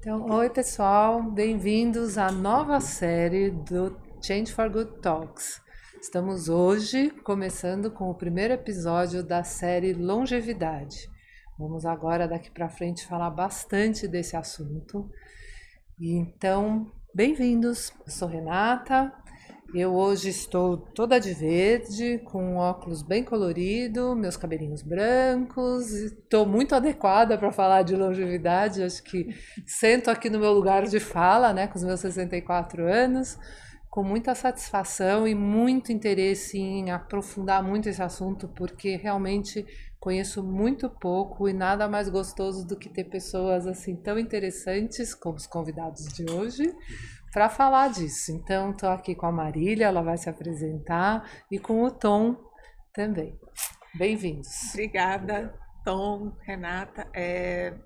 Então, oi pessoal, bem-vindos à nova série do Change for Good Talks. Estamos hoje começando com o primeiro episódio da série Longevidade. Vamos agora daqui para frente falar bastante desse assunto. Então, bem-vindos. Eu sou Renata. Eu hoje estou toda de verde, com um óculos bem colorido, meus cabelinhos brancos. Estou muito adequada para falar de longevidade. Acho que sento aqui no meu lugar de fala, né, com os meus 64 anos, com muita satisfação e muito interesse em aprofundar muito esse assunto, porque realmente conheço muito pouco e nada mais gostoso do que ter pessoas assim tão interessantes como os convidados de hoje, para falar disso. Então, estou aqui com a Marília, ela vai se apresentar, e com o Tom também. Bem-vindos. Obrigada, Tom, Renata.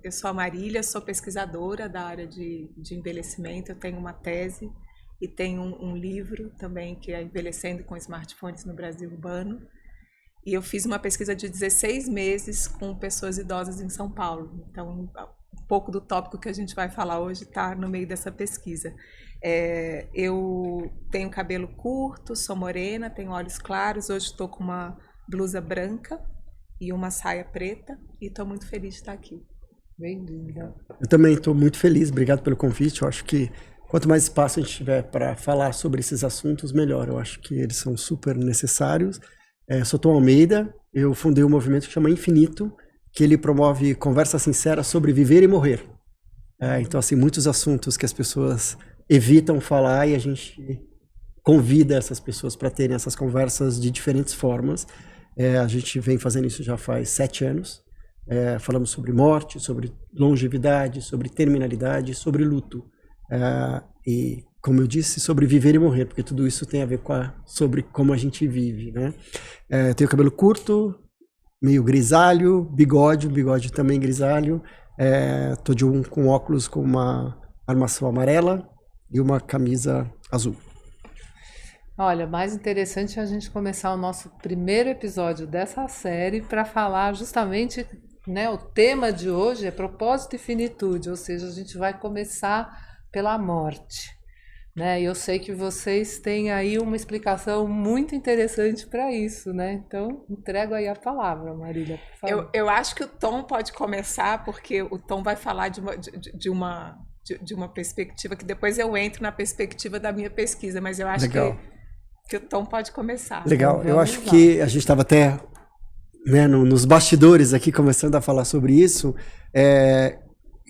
Eu sou a Marília, sou pesquisadora da área de envelhecimento. Eu tenho uma tese e tenho um livro também que é Envelhecendo com Smartphones no Brasil Urbano. E eu fiz uma pesquisa de 16 meses com pessoas idosas em São Paulo. Então, um pouco do tópico que a gente vai falar hoje está no meio dessa pesquisa. Eu tenho cabelo curto, sou morena, tenho olhos claros. Hoje estou com uma blusa branca e uma saia preta e estou muito feliz de estar aqui. Bem-vinda. Eu também estou muito feliz, obrigado pelo convite. Eu acho que quanto mais espaço a gente tiver para falar sobre esses assuntos, melhor. Eu acho que eles são super necessários. Sou Tom Almeida, eu fundei um movimento que chama Infinito, que ele promove conversa sincera sobre viver e morrer. Então, assim, muitos assuntos que as pessoas evitam falar e a gente convida essas pessoas para terem essas conversas de diferentes formas. A gente vem fazendo isso já faz 7 anos. Falamos sobre morte, sobre longevidade, sobre terminalidade, sobre luto. E, como eu disse, sobre viver e morrer, porque tudo isso tem a ver sobre como a gente vive, né? Tenho cabelo curto, meio grisalho, bigode também grisalho. Tô com óculos com uma armação amarela e uma camisa azul. Olha, mais interessante é a gente começar o nosso primeiro episódio dessa série para falar justamente, né, o tema de hoje é propósito e finitude, ou seja, a gente vai começar pela morte, né? E eu sei que vocês têm aí uma explicação muito interessante para isso, né? Então, entrego aí a palavra, Marília, por favor. Eu acho que o Tom pode começar, porque o Tom vai falar de uma perspectiva que depois eu entro na perspectiva da minha pesquisa, mas eu acho que o Tom pode começar. Legal, eu acho que a gente estava até, né, nos bastidores aqui começando a falar sobre isso,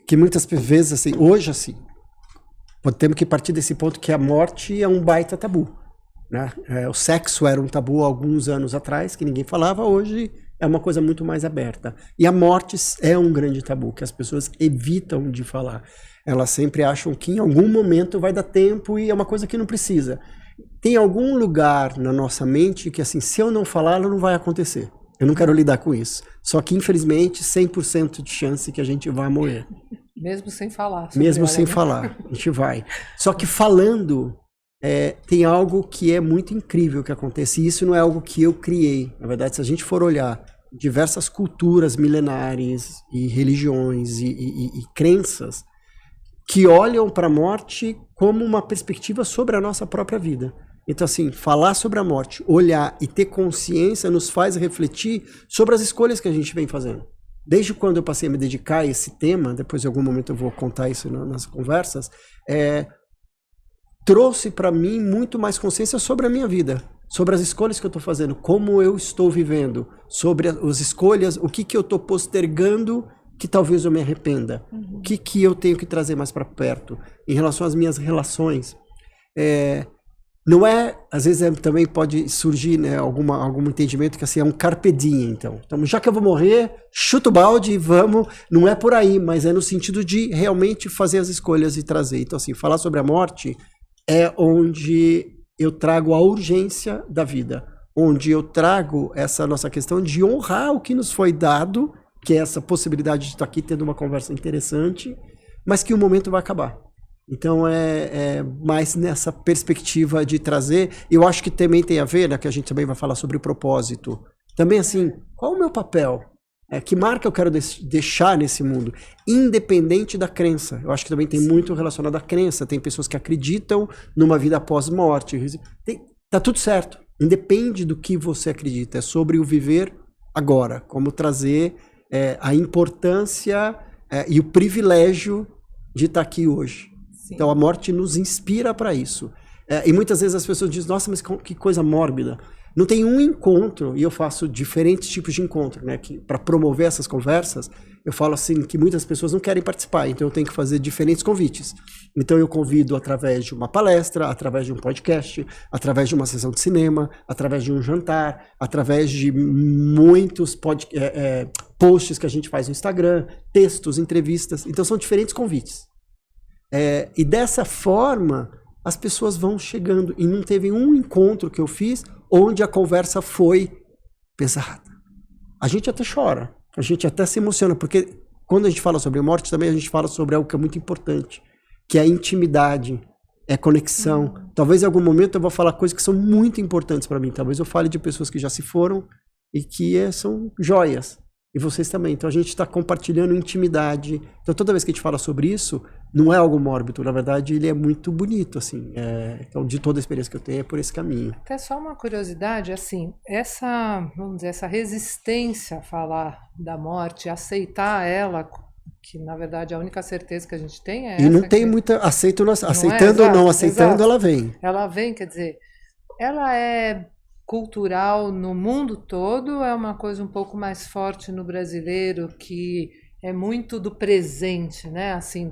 que muitas vezes, assim, hoje, assim, temos que partir desse ponto que a morte é um baita tabu, né? O sexo era um tabu há alguns anos atrás, que ninguém falava, hoje é uma coisa muito mais aberta. E a morte é um grande tabu, que as pessoas evitam de falar. Elas sempre acham que em algum momento vai dar tempo e é uma coisa que não precisa. Tem algum lugar na nossa mente que, assim, se eu não falar, ela não vai acontecer. Eu não quero lidar com isso. Só que, infelizmente, 100% de chance que a gente vai morrer. Mesmo sem falar. Mesmo sem falar, a gente vai. Só que falando, tem algo que é muito incrível que acontece. E isso não é algo que eu criei. Na verdade, se a gente for olhar diversas culturas milenares e religiões e crenças que olham para a morte como uma perspectiva sobre a nossa própria vida. Então, assim, falar sobre a morte, olhar e ter consciência nos faz refletir sobre as escolhas que a gente vem fazendo. Desde quando eu passei a me dedicar a esse tema, depois em algum momento eu vou contar isso nas conversas, trouxe para mim muito mais consciência sobre a minha vida, sobre as escolhas que eu estou fazendo, como eu estou vivendo, sobre as escolhas, o que eu estou postergando que talvez eu me arrependa, o que eu tenho que trazer mais para perto em relação às minhas relações. Não às vezes também pode surgir, né, algum entendimento que, assim, é um carpe diem, então, já que eu vou morrer, chuta o balde e vamos, não é por aí, mas é no sentido de realmente fazer as escolhas e trazer. Então, assim, falar sobre a morte é onde eu trago a urgência da vida, onde eu trago essa nossa questão de honrar o que nos foi dado, que é essa possibilidade de estar aqui tendo uma conversa interessante, mas que o momento vai acabar. Então, mais nessa perspectiva de trazer, eu acho que também tem a ver, né, que a gente também vai falar sobre o propósito. Também, assim, qual é o meu papel? Que marca eu quero deixar nesse mundo, independente da crença. Eu acho que também tem muito relacionado à crença. Tem pessoas que acreditam numa vida após morte. Tá tudo certo. Independe do que você acredita. É sobre o viver agora. Como trazer a importância e o privilégio de estar aqui hoje. Sim. Então a morte nos inspira para isso. E muitas vezes as pessoas dizem, nossa, mas que coisa mórbida. Não tem um encontro, e eu faço diferentes tipos de encontro, né? Para promover essas conversas, eu falo assim que muitas pessoas não querem participar, então eu tenho que fazer diferentes convites. Então eu convido através de uma palestra, através de um podcast, através de uma sessão de cinema, através de um jantar, através de muitos posts que a gente faz no Instagram, textos, entrevistas. Então são diferentes convites. E dessa forma, as pessoas vão chegando. E não teve um encontro que eu fiz onde a conversa foi pesada. A gente até chora, a gente até se emociona, porque quando a gente fala sobre morte, também a gente fala sobre algo que é muito importante, que é a intimidade, é conexão. Talvez em algum momento eu vou falar coisas que são muito importantes para mim. Talvez eu fale de pessoas que já se foram e que são joias. E vocês também. Então a gente está compartilhando intimidade. Então toda vez que a gente fala sobre isso, não é algo mórbido. Na verdade, ele é muito bonito, assim. Então de toda a experiência que eu tenho é por esse caminho. Até só uma curiosidade, assim, vamos dizer, essa resistência a falar da morte, aceitar ela, que na verdade a única certeza que a gente tem é essa. E não tem muita... aceitando ou não aceitando, exato. Ela vem. Ela vem, quer dizer, ela é cultural no mundo todo, é uma coisa um pouco mais forte no brasileiro, que é muito do presente, né? Assim,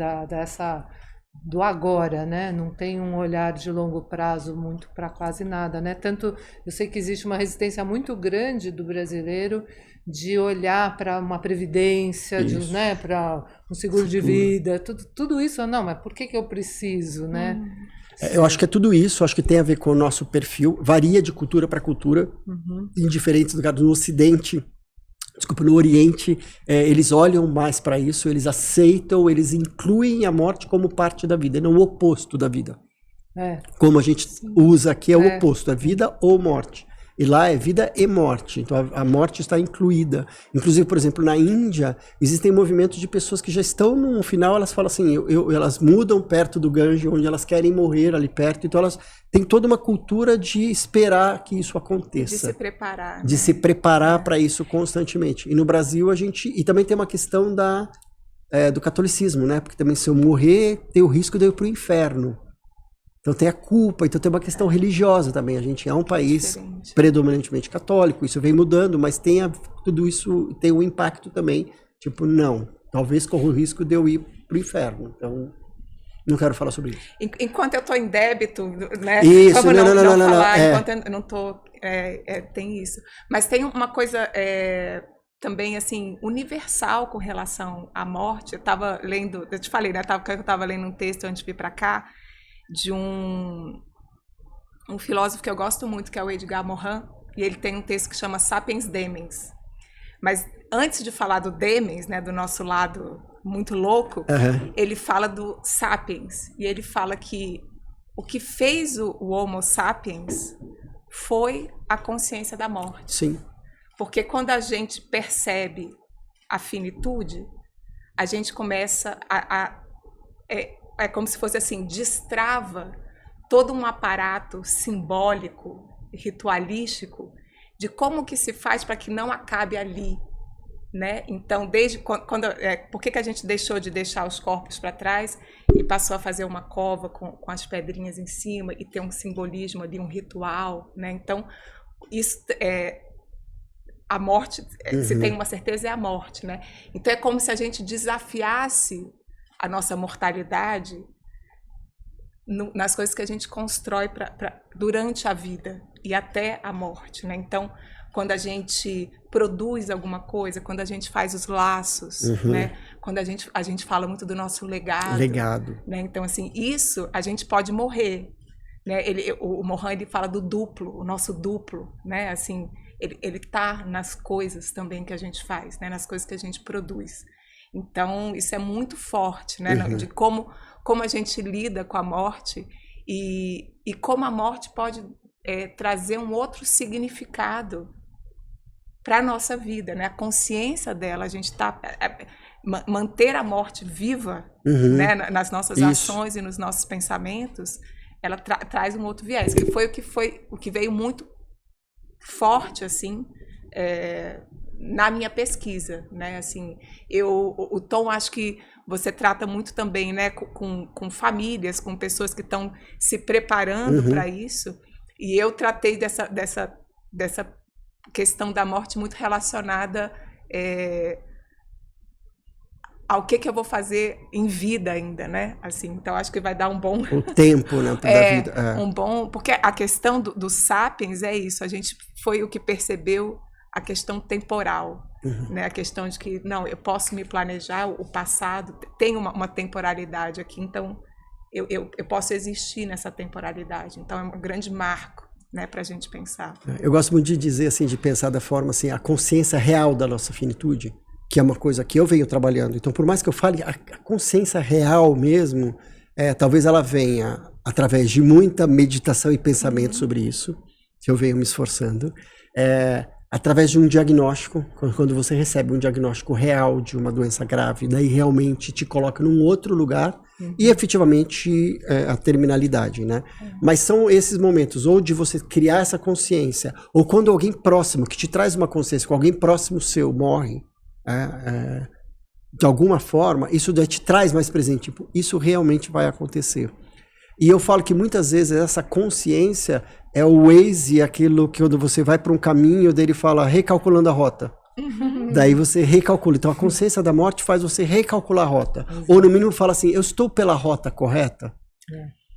do agora, né? Não tem um olhar de longo prazo muito para quase nada, né? Tanto, eu sei que existe uma resistência muito grande do brasileiro de olhar para uma previdência, né? Para um seguro de vida, tudo isso, não, mas por que eu preciso, né? Eu acho que é tudo isso, acho que tem a ver com o nosso perfil, varia de cultura para cultura, em diferentes lugares. No Ocidente, no Oriente, eles olham mais para isso, eles aceitam, eles incluem a morte como parte da vida, e não o oposto da vida. Como a gente usa aqui é o oposto, é vida ou morte. E lá é vida e morte, então a morte está incluída. Inclusive, por exemplo, na Índia, existem movimentos de pessoas que já estão no final, elas falam assim, elas mudam perto do Ganges, onde elas querem morrer ali perto, então elas têm toda uma cultura de esperar que isso aconteça. De se preparar. De se preparar para isso constantemente. E no Brasil, e também tem uma questão do catolicismo, né? Porque também se eu morrer, tem o risco de eu ir para o inferno. Então tem a culpa, então tem uma questão religiosa também. A gente é um país predominantemente católico, isso vem mudando, mas tudo isso tem um impacto também. Tipo, não, talvez corra o risco de eu ir pro inferno. Então, não quero falar sobre isso. Enquanto eu estou em débito, né? Isso, como não falar, enquanto eu não estou... tem isso. Mas tem uma coisa... também, assim, universal com relação à morte. Eu estava lendo... Eu te falei, né? Eu estava lendo um texto antes de vir para cá, de um filósofo que eu gosto muito, que é o Edgar Morin, e ele tem um texto que chama Sapiens Demens. Mas antes de falar do Demens, né, do nosso lado muito louco, ele fala do Sapiens, e ele fala que o que fez o Homo Sapiens foi a consciência da morte. Sim. Porque quando a gente percebe a finitude, a gente começa é como se fosse assim, destrava todo um aparato simbólico, ritualístico, de como que se faz para que não acabe ali, né? Então, desde por que a gente deixou de deixar os corpos para trás e passou a fazer uma cova com as pedrinhas em cima e ter um simbolismo ali, um ritual, né? Então, isso a morte, se tem uma certeza, é a morte, né? Então, é como se a gente desafiasse a nossa mortalidade nas coisas que a gente constrói durante a vida e até a morte, né? Então, quando a gente produz alguma coisa, quando a gente faz os laços, né? Quando a gente fala muito do nosso legado. Né? Então, assim, isso a gente pode morrer, né? O Morin, ele fala do duplo, o nosso duplo, né? Assim, ele tá nas coisas também que a gente faz, né? Nas coisas que a gente produz. Então, isso é muito forte, né? De como a gente lida com a morte e como a morte pode trazer um outro significado para a nossa vida, né? A consciência dela, a gente tá manter a morte viva, né? Nas nossas ações e nos nossos pensamentos, ela traz um outro viés, que foi o que veio muito forte assim na minha pesquisa, né? Assim, o Tom, acho que você trata muito também, né, com famílias, com pessoas que estão se preparando para isso, e eu tratei dessa questão da morte muito relacionada ao que eu vou fazer em vida ainda, né? Assim, então acho que vai dar um bom o tempo, né, da vida. Um bom, porque a questão do Sapiens é isso. A gente foi o que percebeu a questão temporal, né? A questão de que não, eu posso me planejar. O passado tem uma temporalidade aqui, então eu posso existir nessa temporalidade. Então é um grande marco, né, para a gente pensar. Eu gosto muito de dizer assim, de pensar da forma assim, a consciência real da nossa finitude, que é uma coisa que eu venho trabalhando. Então, por mais que eu fale, a consciência real mesmo, talvez ela venha através de muita meditação e pensamento sobre isso, que eu venho me esforçando, através de um diagnóstico, quando você recebe um diagnóstico real de uma doença grave, daí realmente te coloca num outro lugar, e efetivamente a terminalidade, né? Mas são esses momentos, ou de você criar essa consciência, ou quando alguém próximo, que te traz uma consciência, quando alguém próximo seu morre, de alguma forma, isso daí te traz mais presente, tipo, isso realmente vai acontecer. E eu falo que muitas vezes essa consciência é o Waze, aquilo que quando você vai para um caminho, dele fala recalculando a rota. Daí você recalcula. Então a consciência da morte faz você recalcular a rota. Ou no mínimo fala assim, eu estou pela rota correta?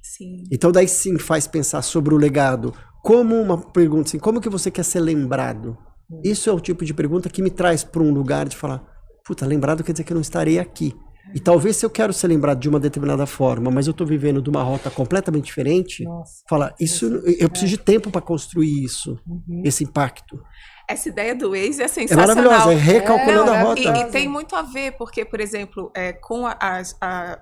Sim. Então daí sim faz pensar sobre o legado. Como uma pergunta assim, como que você quer ser lembrado? Isso é o tipo de pergunta que me traz para um lugar de falar, puta, lembrado quer dizer que eu não estarei aqui. E talvez se eu quero ser lembrado de uma determinada forma, mas eu estou vivendo de uma rota completamente diferente, falar, isso, eu preciso de tempo para construir isso, esse impacto. Essa ideia do Waze é sensacional. É maravilhosa, recalculando a rota. E tem muito a ver, porque, por exemplo, com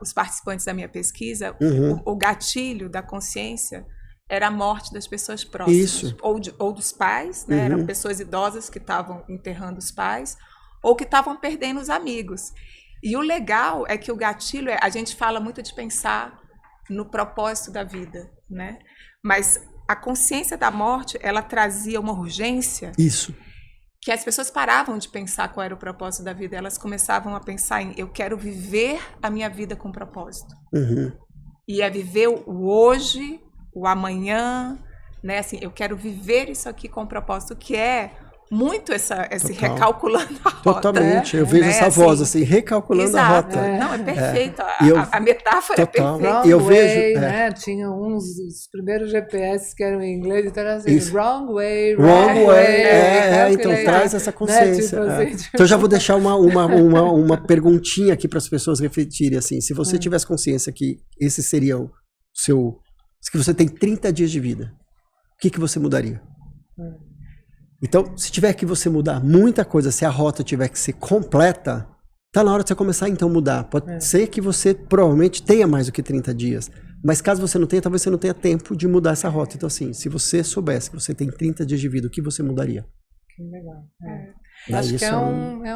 os participantes da minha pesquisa, o gatilho da consciência era a morte das pessoas próximas. Isso. Ou dos pais, né? Eram pessoas idosas que estavam enterrando os pais, ou que estavam perdendo os amigos. E o legal é que o gatilho, a gente fala muito de pensar no propósito da vida, né? Mas a consciência da morte, ela trazia uma urgência. Isso. Que as pessoas paravam de pensar qual era o propósito da vida, elas começavam a pensar em eu quero viver a minha vida com propósito. E é viver o hoje, o amanhã, né? Assim, eu quero viver isso aqui com propósito, que é muito esse recalculando a rota. Totalmente, eu vejo essa voz assim, recalculando exato. a rota. Não, é perfeito, a total. metáfora é perfeita. E eu vejo, né? Tinha os primeiros GPS que eram em inglês, então era assim, isso. wrong way. Então traz essa consciência. Né? Tipo assim, Então eu já vou deixar uma perguntinha aqui para as pessoas refletirem, assim, se você tivesse consciência que esse seria o seu, que você tem 30 dias de vida, o que você mudaria? Então, se tiver que você mudar muita coisa, se a rota tiver que ser completa, tá na hora de você começar então a mudar. Pode ser que você provavelmente tenha mais do que 30 dias, mas caso você não tenha, talvez você não tenha tempo de mudar essa rota. Então assim, se você soubesse que você tem 30 dias de vida, o que você mudaria? Que legal. Acho que é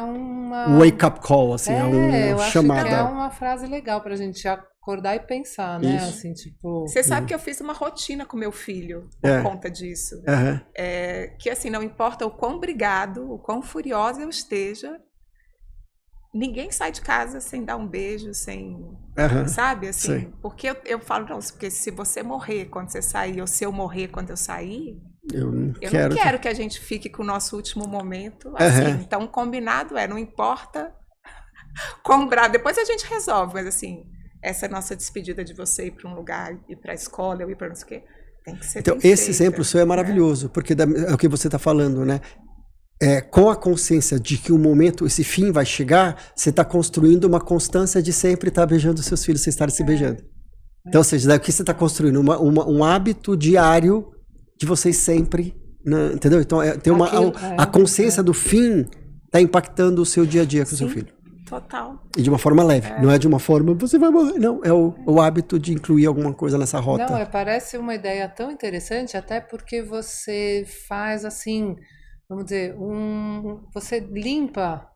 uma wake up call, assim, eu uma acho chamada. Que é uma frase legal pra gente acordar e pensar, né? Isso. Assim, tipo... Você sabe que eu fiz uma rotina com meu filho por conta disso. Que assim, não importa o quão brigado, o quão furiosa eu esteja, ninguém sai de casa sem dar um beijo, sem... Sabe? Assim, sim. Porque eu falo, não, porque se você morrer quando você sair, ou se eu morrer quando eu sair... Eu não quero que a gente fique com o nosso último momento assim. Então, combinado não importa quão bravo. Depois a gente resolve, mas assim, essa nossa despedida de você ir para um lugar, ir para a escola, eu ir para não sei o quê, tem que ser. Então, esse exemplo seu é maravilhoso, porque é o que você está falando, né? Com a consciência de que o momento, esse fim vai chegar, você está construindo uma constância de sempre estar beijando seus filhos, vocês estarem se beijando. Então, ou seja, daqui você está construindo um hábito diário de vocês sempre, né? Entendeu? Então tem a consciência do fim está impactando o seu dia a dia com o seu filho. Total. E de uma forma leve, não é de uma forma você vai morrer, não, é o hábito de incluir alguma coisa nessa rota. Não, parece uma ideia tão interessante, até porque você faz assim, vamos dizer, você limpa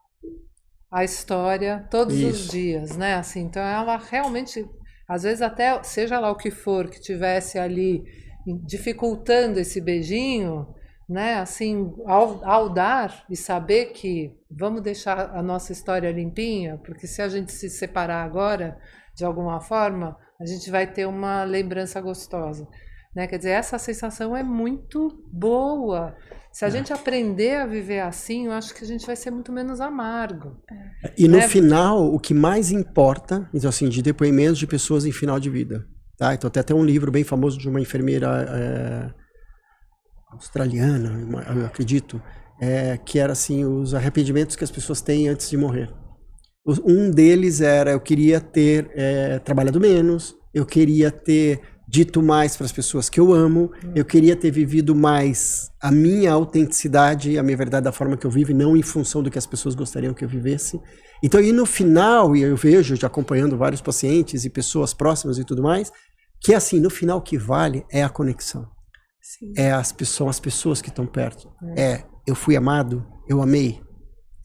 a história todos os dias, né? Assim, então ela realmente, às vezes até, seja lá o que for que tivesse ali dificultando esse beijinho, né? Assim, ao dar e saber que vamos deixar a nossa história limpinha, porque se a gente se separar agora, de alguma forma, a gente vai ter uma lembrança gostosa. Né? Quer dizer, essa sensação é muito boa. Se a gente aprender a viver assim, eu acho que a gente vai ser muito menos amargo. E no final, o que mais importa, então assim, de depoimentos de pessoas em final de vida. Tá? Então tem até um livro bem famoso de uma enfermeira australiana, eu acredito, que era assim, os arrependimentos que as pessoas têm antes de morrer. Um deles era, eu queria ter trabalhado menos, eu queria ter dito mais para as pessoas que eu amo, eu queria ter vivido mais a minha autenticidade, a minha verdade da forma que eu vivo, e não em função do que as pessoas gostariam que eu vivesse. Então, e no final, e eu vejo, já acompanhando vários pacientes e pessoas próximas e tudo mais, que assim, no final o que vale é a conexão. Sim. São as pessoas que estão perto. Eu fui amado, eu amei.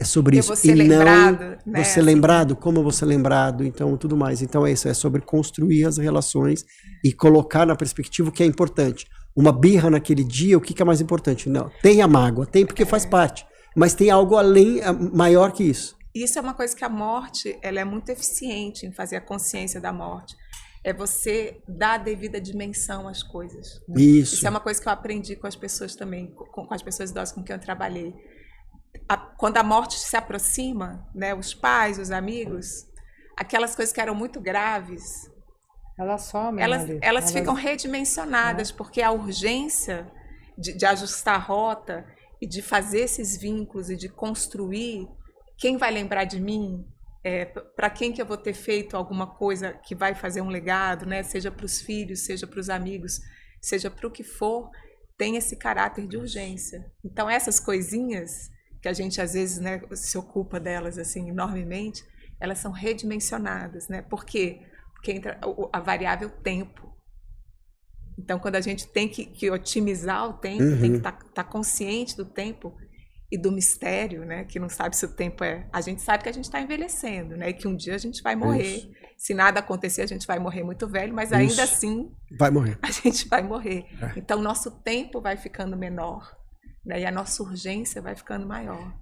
É sobre isso. E lembrado, não você lembrado, como eu vou ser lembrado, então tudo mais. Então é isso, é sobre construir as relações e colocar na perspectiva o que é importante. Uma birra naquele dia, o que é mais importante? Não, tem a mágoa, tem porque faz parte, mas tem algo além, maior que isso. Isso é uma coisa que a morte, ela é muito eficiente em fazer a consciência da morte. É você dar a devida dimensão às coisas. Isso é uma coisa que eu aprendi com as pessoas também, com as pessoas idosas com quem eu trabalhei. Quando a morte se aproxima, né, os pais, os amigos, aquelas coisas que eram muito graves, elas somem, elas ficam redimensionadas, porque a urgência de ajustar a rota e de fazer esses vínculos e de construir quem vai lembrar de mim, para quem que eu vou ter feito alguma coisa que vai fazer um legado, né, seja para os filhos, seja para os amigos, seja para o que for, tem esse caráter de urgência. Então essas coisinhas que a gente às vezes, né, se ocupa delas assim enormemente, elas são redimensionadas, né? Por quê? Porque entra a variável tempo. Então, quando a gente tem que otimizar o tempo, tem que estar consciente do tempo e do mistério, né? Que não sabe se o tempo é... A gente sabe que a gente está envelhecendo, né? E que um dia a gente vai morrer. Isso. Se nada acontecer, a gente vai morrer muito velho, mas ainda assim... Vai morrer. A gente vai morrer. Então, o nosso tempo vai ficando menor. E a nossa urgência vai ficando maior.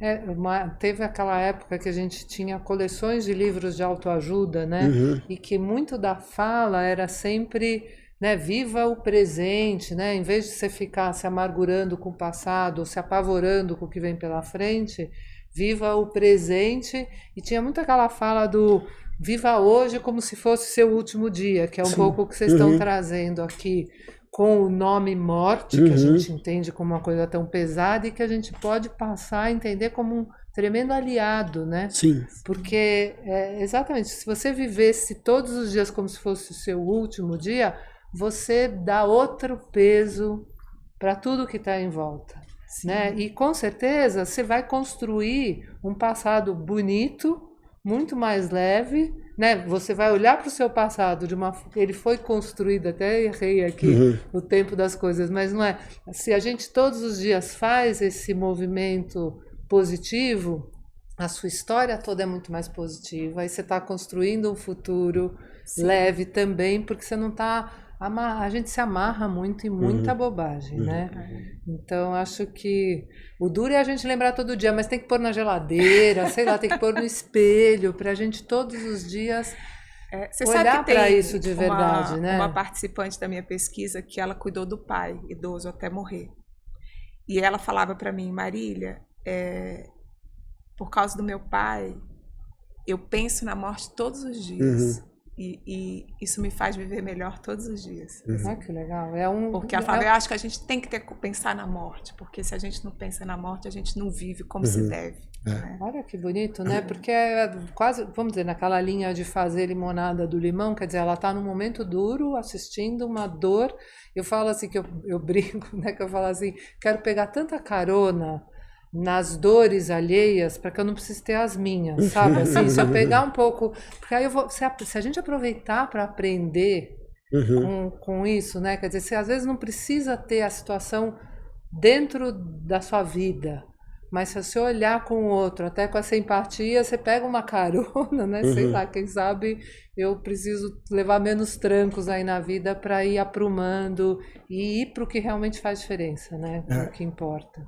Teve aquela época que a gente tinha coleções de livros de autoajuda, né? E que muito da fala era sempre, né, viva o presente, né? Em vez de você ficar se amargurando com o passado, ou se apavorando com o que vem pela frente, viva o presente. E tinha muito aquela fala do viva hoje como se fosse seu último dia, que é um pouco o que vocês estão trazendo aqui. Com o nome morte, que a gente entende como uma coisa tão pesada e que a gente pode passar a entender como um tremendo aliado, né? Sim. Porque, exatamente, se você vivesse todos os dias como se fosse o seu último dia, você dá outro peso para tudo que está em volta. Né? E com certeza você vai construir um passado bonito, muito mais leve, né? Você vai olhar para o seu passado ele foi construído, até errei aqui o tempo das coisas, mas não é. Se a gente todos os dias faz esse movimento positivo, a sua história toda é muito mais positiva. Aí você está construindo um futuro leve também, porque você não está... A gente se amarra muito em muita bobagem, né? Então, acho que o duro é a gente lembrar todo dia, mas tem que pôr na geladeira, sei lá, tem que pôr no espelho, para a gente todos os dias olhar para isso de verdade, né? Uma participante da minha pesquisa que ela cuidou do pai, idoso até morrer. E ela falava para mim, Marília, por causa do meu pai, eu penso na morte todos os dias. E isso me faz viver melhor todos os dias. Que legal. Porque ela falava, eu acho que a gente tem que pensar na morte, porque se a gente não pensa na morte, a gente não vive como se deve. Né? Olha que bonito, né? Porque é quase, vamos dizer, naquela linha de fazer limonada do limão, quer dizer, ela está num momento duro, assistindo uma dor. Eu falo assim, que eu brinco, né? Que eu falo assim, quero pegar tanta carona nas dores alheias para que eu não precise ter as minhas, sabe? Assim, se eu pegar um pouco... Porque aí se a gente aproveitar para aprender com isso, né? Quer dizer, você às vezes não precisa ter a situação dentro da sua vida, Mas se você olhar com o outro, até com essa empatia, você pega uma carona, né? Sei lá, quem sabe eu preciso levar menos trancos aí na vida para ir aprumando e ir para o que realmente faz diferença, né? O que importa.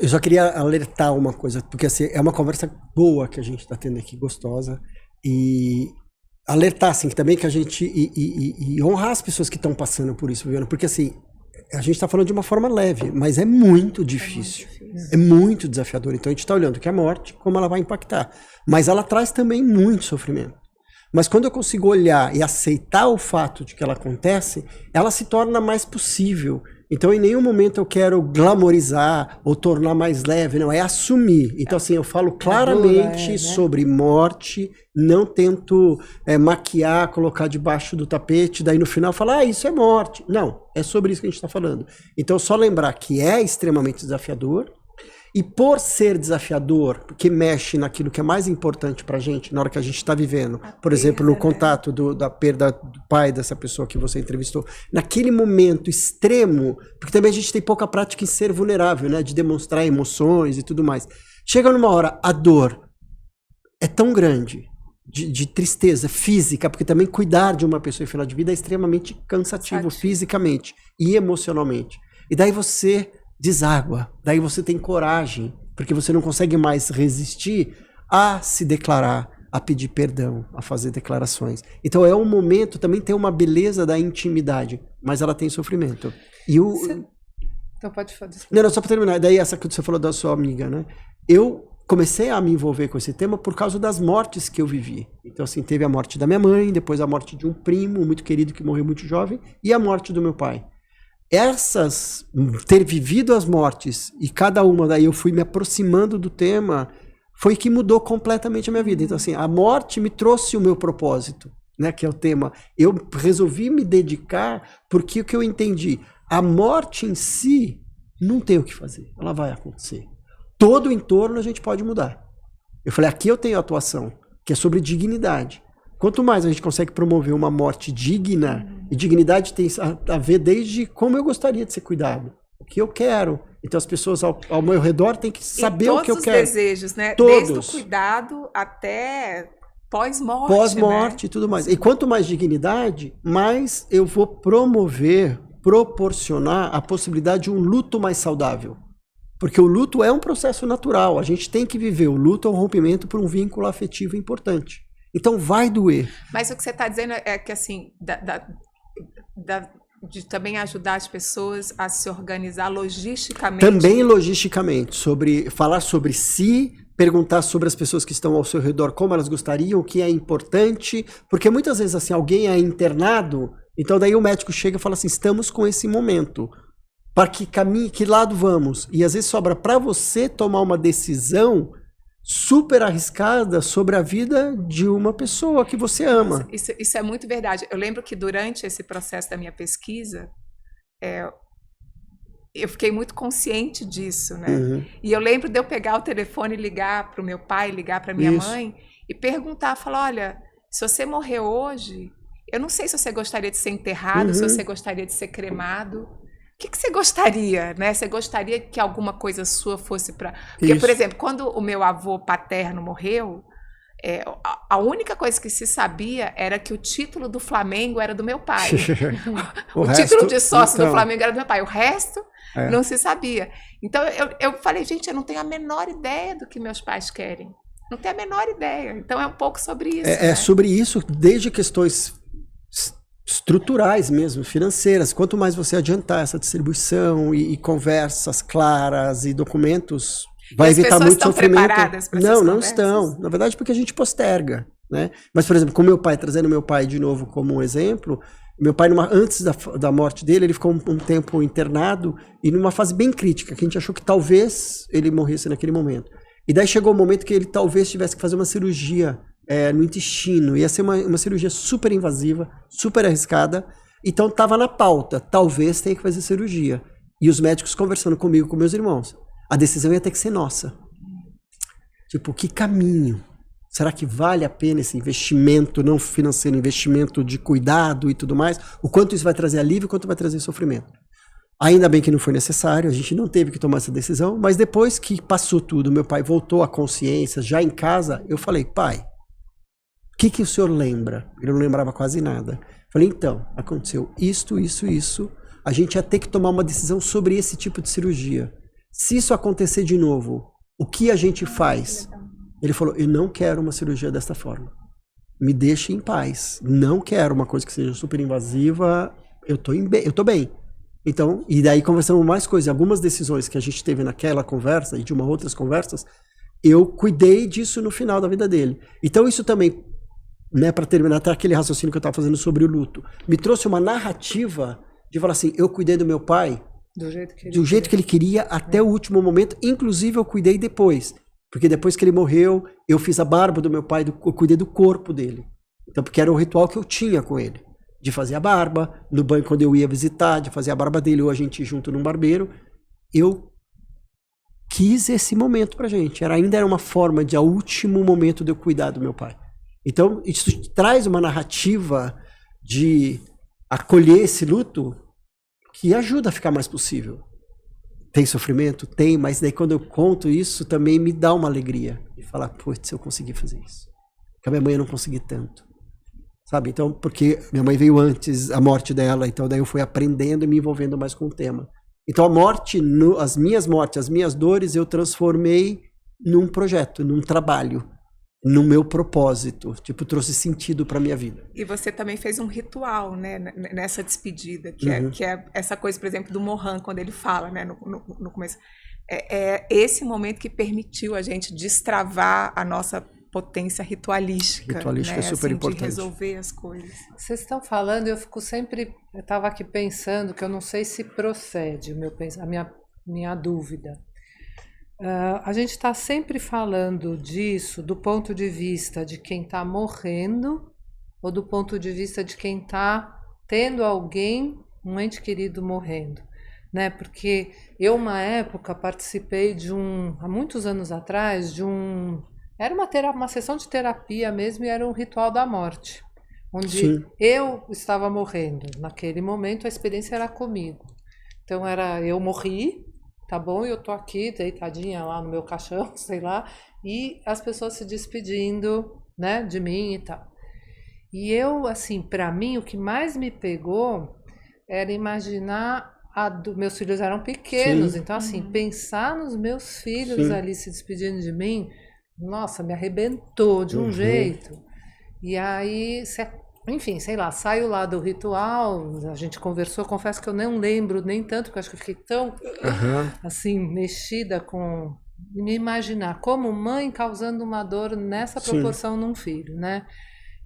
Eu só queria alertar uma coisa, porque assim, é uma conversa boa que a gente está tendo aqui, gostosa, e alertar assim, também que a gente e honrar as pessoas que estão passando por isso, Viviana, porque assim, a gente está falando de uma forma leve, mas é muito difícil. É muito desafiador. Então a gente está olhando que a morte, como ela vai impactar. Mas ela traz também muito sofrimento. Mas quando eu consigo olhar e aceitar o fato de que ela acontece, ela se torna mais possível. Então em nenhum momento eu quero glamorizar ou tornar mais leve, não, é assumir. Então assim, eu falo claramente sobre morte, não tento maquiar, colocar debaixo do tapete, daí no final falar, isso é morte. Não, é sobre isso que a gente está falando. Então só lembrar que é extremamente desafiador, e por ser desafiador, porque mexe naquilo que é mais importante pra gente, na hora que a gente está vivendo, por exemplo, no contato da perda do pai dessa pessoa que você entrevistou, naquele momento extremo, porque também a gente tem pouca prática em ser vulnerável, né, de demonstrar emoções e tudo mais. Chega numa hora, a dor é tão grande, de tristeza física, porque também cuidar de uma pessoa em final de vida é extremamente cansativo fisicamente e emocionalmente. E daí você deságua, daí você tem coragem, porque você não consegue mais resistir a se declarar, a pedir perdão, a fazer declarações. Então é um momento, também tem uma beleza da intimidade, mas ela tem sofrimento. E Então pode falar. Não, só para terminar, daí essa que você falou da sua amiga, né? Eu comecei a me envolver com esse tema por causa das mortes que eu vivi. Então assim, teve a morte da minha mãe, depois a morte de um primo muito querido que morreu muito jovem, e a morte do meu pai. Ter vivido as mortes e cada uma daí eu fui me aproximando do tema, foi que mudou completamente a minha vida. Então assim, a morte me trouxe o meu propósito, né, que é o tema. Eu resolvi me dedicar porque o que eu entendi, a morte em si não tem o que fazer, ela vai acontecer. Todo o entorno a gente pode mudar. Eu falei, aqui eu tenho atuação, que é sobre dignidade. Quanto mais a gente consegue promover uma morte digna, e dignidade tem a ver desde como eu gostaria de ser cuidado, o que eu quero. Então as pessoas ao meu redor têm que saber o que eu quero. Todos os desejos, né? Todos. Desde o cuidado até pós-morte. Pós-morte, né? E tudo mais. E quanto mais dignidade, mais eu vou proporcionar a possibilidade de um luto mais saudável. Porque o luto é um processo natural. A gente tem que viver. O luto é um rompimento por um vínculo afetivo importante. Então vai doer. Mas o que você está dizendo é que assim, de também ajudar as pessoas a se organizar logisticamente. Também logisticamente, falar sobre si, perguntar sobre as pessoas que estão ao seu redor, como elas gostariam, o que é importante, porque muitas vezes assim, alguém é internado, então daí o médico chega e fala assim, estamos com esse momento, para que caminhe, que lado vamos? E às vezes sobra para você tomar uma decisão super arriscada sobre a vida de uma pessoa que você ama. Isso é muito verdade. Eu lembro que durante esse processo da minha pesquisa, eu fiquei muito consciente disso, né? Uhum. E eu lembro de eu pegar o telefone e ligar para o meu pai, ligar para minha mãe e perguntar, falar, olha, se você morrer hoje, eu não sei se você gostaria de ser enterrado, se você gostaria de ser cremado. O que você gostaria, né? Você gostaria que alguma coisa sua fosse para... Porque, por exemplo, quando o meu avô paterno morreu, a única coisa que se sabia era que o título do Flamengo era do meu pai. o título de sócio do Flamengo era do meu pai. O resto não se sabia. Então, eu falei, gente, eu não tenho a menor ideia do que meus pais querem. Não tenho a menor ideia. Então, é um pouco sobre isso. É sobre isso, desde questões estruturais mesmo, financeiras. Quanto mais você adiantar essa distribuição e conversas claras e documentos, vai evitar muito sofrimento. Preparadas para essas não conversas? estão. Na verdade, porque a gente posterga, né? Mas, por exemplo, com meu pai, trazendo meu pai de novo como um exemplo, meu pai, antes da morte dele, ele ficou um tempo internado e numa fase bem crítica, que a gente achou que talvez ele morresse naquele momento. E daí chegou o momento que ele talvez tivesse que fazer uma cirurgia no intestino, ia ser uma cirurgia super invasiva, super arriscada, então estava na pauta, talvez tenha que fazer cirurgia. E os médicos conversando comigo, com meus irmãos, a decisão ia ter que ser nossa. Tipo, que caminho? Será que vale a pena esse investimento não financeiro, investimento de cuidado e tudo mais? O quanto isso vai trazer alívio, o quanto vai trazer sofrimento? Ainda bem que não foi necessário, a gente não teve que tomar essa decisão, mas depois que passou tudo, meu pai voltou à consciência, já em casa, eu falei, pai, o que o senhor lembra? Ele não lembrava quase nada. Falei, então, aconteceu isto, a gente ia ter que tomar uma decisão sobre esse tipo de cirurgia. Se isso acontecer de novo, o que a gente faz? Ele falou, eu não quero uma cirurgia desta forma. Me deixe em paz. Não quero uma coisa que seja super invasiva, eu tô bem. Então, e daí conversamos mais coisas. Algumas decisões que a gente teve naquela conversa e de uma outras conversas, eu cuidei disso no final da vida dele. Então isso também, né, para terminar até aquele raciocínio que eu estava fazendo sobre o luto, me trouxe uma narrativa de falar assim, eu cuidei do meu pai do jeito que ele queria até o último momento, inclusive eu cuidei depois. Porque depois que ele morreu, eu fiz a barba do meu pai, eu cuidei do corpo dele. Então, porque era o ritual que eu tinha com ele. De fazer a barba, no banho quando eu ia visitar, de fazer a barba dele, ou a gente ir junto num barbeiro. Eu quis esse momento pra gente. Ainda era uma forma de, ao último momento, de eu cuidar do meu pai. Então, isso traz uma narrativa de acolher esse luto que ajuda a ficar mais possível. Tem sofrimento? Tem, mas daí quando eu conto isso, também me dá uma alegria. De falar, putz, eu consegui fazer isso. Com a minha mãe eu não consegui tanto. Sabe? Então, porque minha mãe veio antes, a morte dela, então daí eu fui aprendendo e me envolvendo mais com o tema. Então a morte, as minhas mortes, as minhas dores, eu transformei num projeto, num trabalho, no meu propósito. Tipo, trouxe sentido pra minha vida. E você também fez um ritual, né, nessa despedida, que é essa coisa, por exemplo, do Mohan, quando ele fala, né, no começo. É esse momento que permitiu a gente destravar a nossa potência ritualística. Ritualística, né? É super importante. De resolver as coisas. Vocês estão falando, eu estava aqui pensando que eu não sei se procede a minha dúvida. A gente está sempre falando disso do ponto de vista de quem está morrendo ou do ponto de vista de quem está tendo alguém, um ente querido morrendo, né? Porque eu, uma época, participei há muitos anos atrás, era uma sessão de terapia mesmo e era um ritual da morte, onde Sim. eu estava morrendo. Naquele momento a experiência era comigo. Então eu morri, tá bom? Eu tô aqui deitadinha lá no meu caixão, sei lá, e as pessoas se despedindo, né, de mim e tal. E eu, assim, para mim, o que mais me pegou era imaginar meus filhos eram pequenos, Sim. então assim, pensar nos meus filhos Sim. ali se despedindo de mim, nossa, me arrebentou de um jeito. E aí, enfim, sei lá, saio lá do ritual, a gente conversou, confesso que eu não lembro nem tanto, porque acho que eu fiquei tão, assim, mexida com me imaginar como mãe causando uma dor nessa proporção Sim. num filho, né?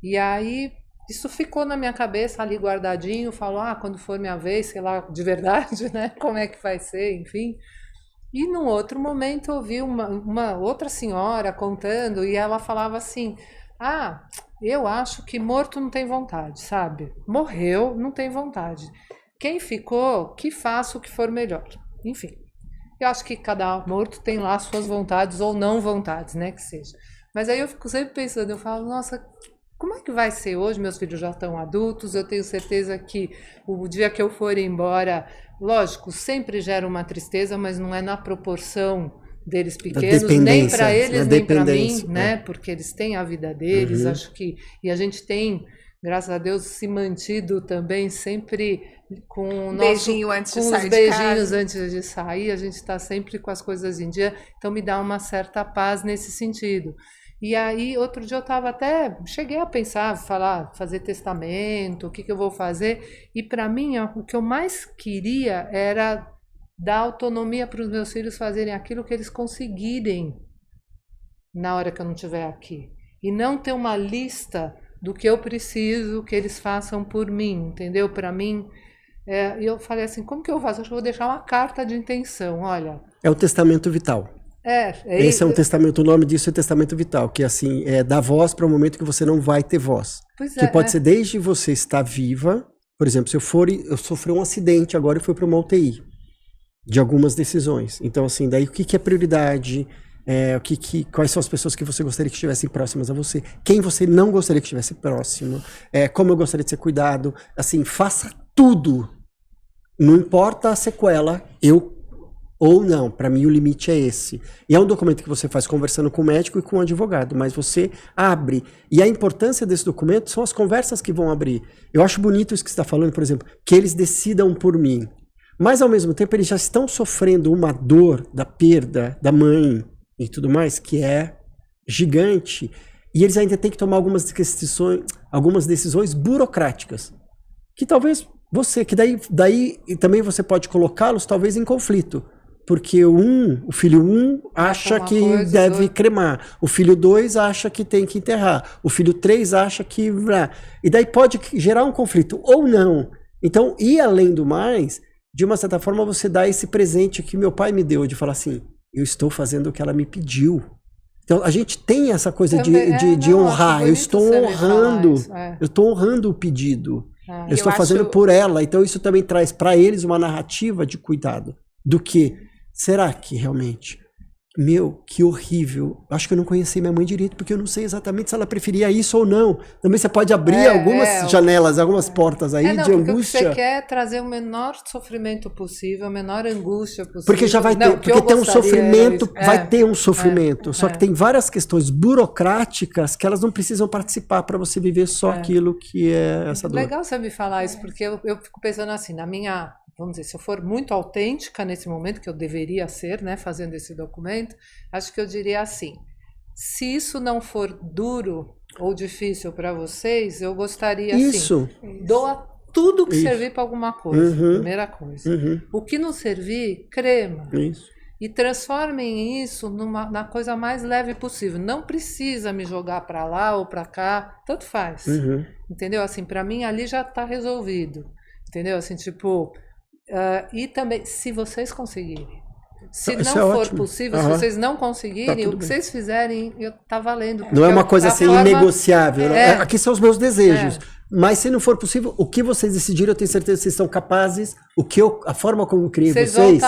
E aí, isso ficou na minha cabeça ali guardadinho, falo, quando for minha vez, sei lá, de verdade, né? Como é que vai ser, enfim. E num outro momento eu vi uma outra senhora contando e ela falava assim, eu acho que morto não tem vontade, sabe? Morreu, não tem vontade. Quem ficou, que faça o que for melhor. Enfim, eu acho que cada morto tem lá suas vontades ou não vontades, né, que seja. Mas aí eu fico sempre pensando, eu falo, nossa, como é que vai ser hoje? Meus filhos já estão adultos, eu tenho certeza que o dia que eu for embora, lógico, sempre gera uma tristeza, mas não é na proporção deles pequenos, nem para eles, nem para mim, né? Porque eles têm a vida deles, acho que... E a gente tem, graças a Deus, se mantido também sempre com o nosso... com os beijinhos antes de sair, a gente está sempre com as coisas em dia, então me dá uma certa paz nesse sentido. E aí, outro dia cheguei a pensar, fazer testamento, o que eu vou fazer, e para mim, o que eu mais queria era dar autonomia para os meus filhos fazerem aquilo que eles conseguirem na hora que eu não estiver aqui. E não ter uma lista do que eu preciso que eles façam por mim, entendeu? Para mim, eu falei assim, como que eu faço? Acho que eu vou deixar uma carta de intenção, olha... É o testamento vital. Esse é um testamento, o nome disso é testamento vital, que assim, dá voz para o momento que você não vai ter voz. Que pode ser desde você estar viva, por exemplo, se eu sofri um acidente agora e fui para uma UTI, de algumas decisões. Então assim, daí o que é prioridade, quais são as pessoas que você gostaria que estivessem próximas a você, quem você não gostaria que estivesse próximo, como eu gostaria de ser cuidado, assim, faça tudo não importa a sequela, ou não, para mim o limite é esse. E é um documento que você faz conversando com o médico e com o advogado, mas você abre. E a importância desse documento são as conversas que vão abrir. Eu acho bonito isso que você está falando, por exemplo, que eles decidam por mim. Mas, ao mesmo tempo, eles já estão sofrendo uma dor da perda da mãe e tudo mais, que é gigante. E eles ainda têm que tomar algumas decisões burocráticas. Que talvez que daí também você pode colocá-los, talvez, em conflito. Porque o filho 1 acha que deve cremar. O filho 2 acha que tem que enterrar. O filho 3 acha que... E daí pode gerar um conflito, ou não. Então, e além do mais... De uma certa forma, você dá esse presente que meu pai me deu, de falar assim, eu estou fazendo o que ela me pediu. Então, a gente tem essa coisa de honrar. Eu estou honrando, eu estou honrando o pedido. Eu estou fazendo por ela. Então, isso também traz para eles uma narrativa de cuidado. Do que, será que realmente... Meu, que horrível. Acho que eu não conheci minha mãe direito, porque eu não sei exatamente se ela preferia isso ou não. Também você pode abrir algumas janelas, algumas portas aí de angústia. O que você quer é trazer o menor sofrimento possível, a menor angústia possível. Porque já vai ter, porque tem um sofrimento, vai ter um sofrimento. Só que tem várias questões burocráticas que elas não precisam participar para você viver só aquilo que é essa dor. Legal você me falar isso, porque eu fico pensando assim, na minha... Vamos dizer, se eu for muito autêntica nesse momento, que eu deveria ser, né, fazendo esse documento, acho que eu diria assim, se isso não for duro ou difícil para vocês, eu gostaria, assim, doa tudo que servir para alguma coisa, primeira coisa. O que não servir, crema. E transformem isso na coisa mais leve possível. Não precisa me jogar para lá ou para cá, tanto faz. Entendeu? Assim, para mim ali já está resolvido. Entendeu? Assim, tipo... e também, se vocês conseguirem, se não for possível, se vocês não conseguirem, o que vocês fizerem, tá valendo. Não é uma coisa assim inegociável. Aqui são os meus desejos. Mas se não for possível, o que vocês decidiram, eu tenho certeza que vocês são capazes. A forma como eu criei vocês,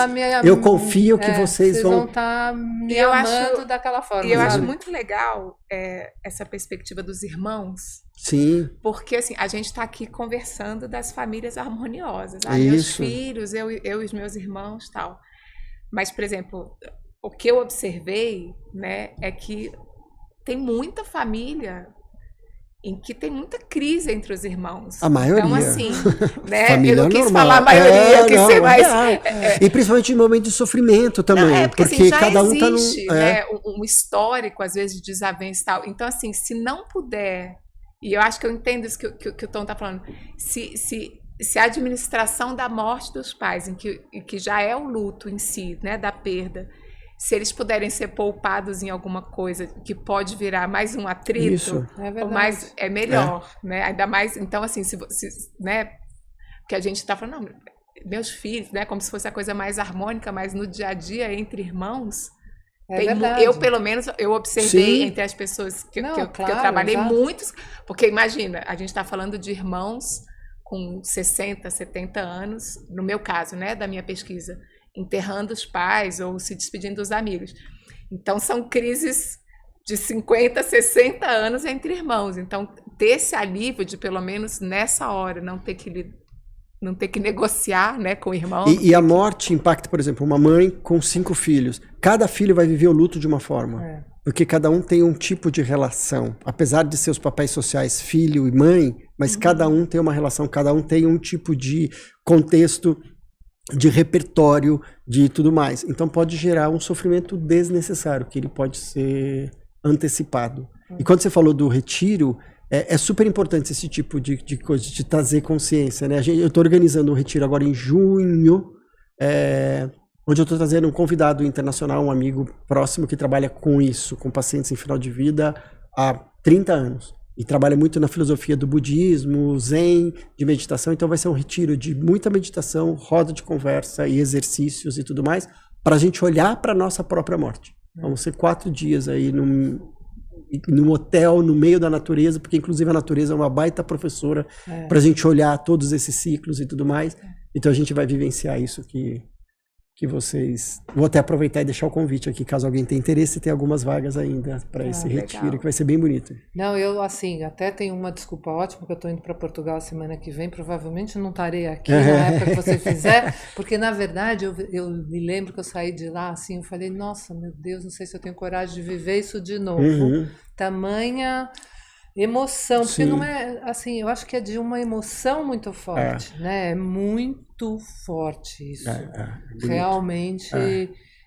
eu confio que vocês vão estar me amando daquela forma. E eu acho muito legal essa perspectiva dos irmãos. Sim. Porque assim, a gente está aqui conversando das famílias harmoniosas. Meus filhos, eu e os meus irmãos, tal. Mas, por exemplo, o que eu observei, né, é que tem muita família em que tem muita crise entre os irmãos. A maioria. Então, assim, né, eu não quis falar a maioria, eu quis ser mais... E principalmente em momento de sofrimento também. Porque assim, já cada um existe, né, um histórico, às vezes, de desavença e tal. Então, assim, se não puder... E eu acho que eu entendo isso que o Tom está falando. Se a administração da morte dos pais, em que já é o luto em si, né, da perda, se eles puderem ser poupados em alguma coisa que pode virar mais um atrito, é melhor, né? Ainda mais, então assim, né, que a gente está falando, não, meus filhos, né, como se fosse a coisa mais harmônica, mas no dia a dia entre irmãos, eu pelo menos eu observei entre as pessoas que eu trabalhei muitos, porque imagina, a gente está falando de irmãos com 60, 70 anos, no meu caso, né, da minha pesquisa, enterrando os pais ou se despedindo dos amigos. Então, são crises de 50, 60 anos entre irmãos. Então, ter esse alívio de, pelo menos nessa hora, não ter que negociar, né, com o irmão. E a morte impacta, por exemplo, uma mãe com 5 filhos. Cada filho vai viver o luto de uma forma. Porque cada um tem um tipo de relação. Apesar de seus papéis sociais, filho e mãe, mas cada um tem uma relação, cada um tem um tipo de contexto, de repertório, de tudo mais. Então pode gerar um sofrimento desnecessário, que ele pode ser antecipado. E quando você falou do retiro, é super importante esse tipo de coisa, de trazer consciência, né? Eu estou organizando um retiro agora em junho, onde eu estou trazendo um convidado internacional, um amigo próximo que trabalha com isso, com pacientes em final de vida há 30 anos. E trabalha muito na filosofia do budismo, zen, de meditação. Então vai ser um retiro de muita meditação, roda de conversa e exercícios e tudo mais, para a gente olhar para a nossa própria morte. Vão ser 4 dias aí num hotel, no meio da natureza, porque inclusive a natureza é uma baita professora para a gente olhar todos esses ciclos e tudo mais. Então a gente vai vivenciar isso que que vocês... Vou até aproveitar e deixar o convite aqui, caso alguém tenha interesse, tem algumas vagas ainda para esse retiro, legal. que vai ser bem bonito. Não, eu assim, até tenho uma desculpa ótima, que eu estou indo para Portugal semana que vem, provavelmente não estarei aqui na época que você fizer, porque na verdade eu me lembro que eu saí de lá assim, eu falei, nossa, meu Deus, não sei se eu tenho coragem de viver isso de novo. Tamanha emoção, porque Sim. não é assim, eu acho que é de uma emoção muito forte, né? É muito forte isso. Bonito. Realmente,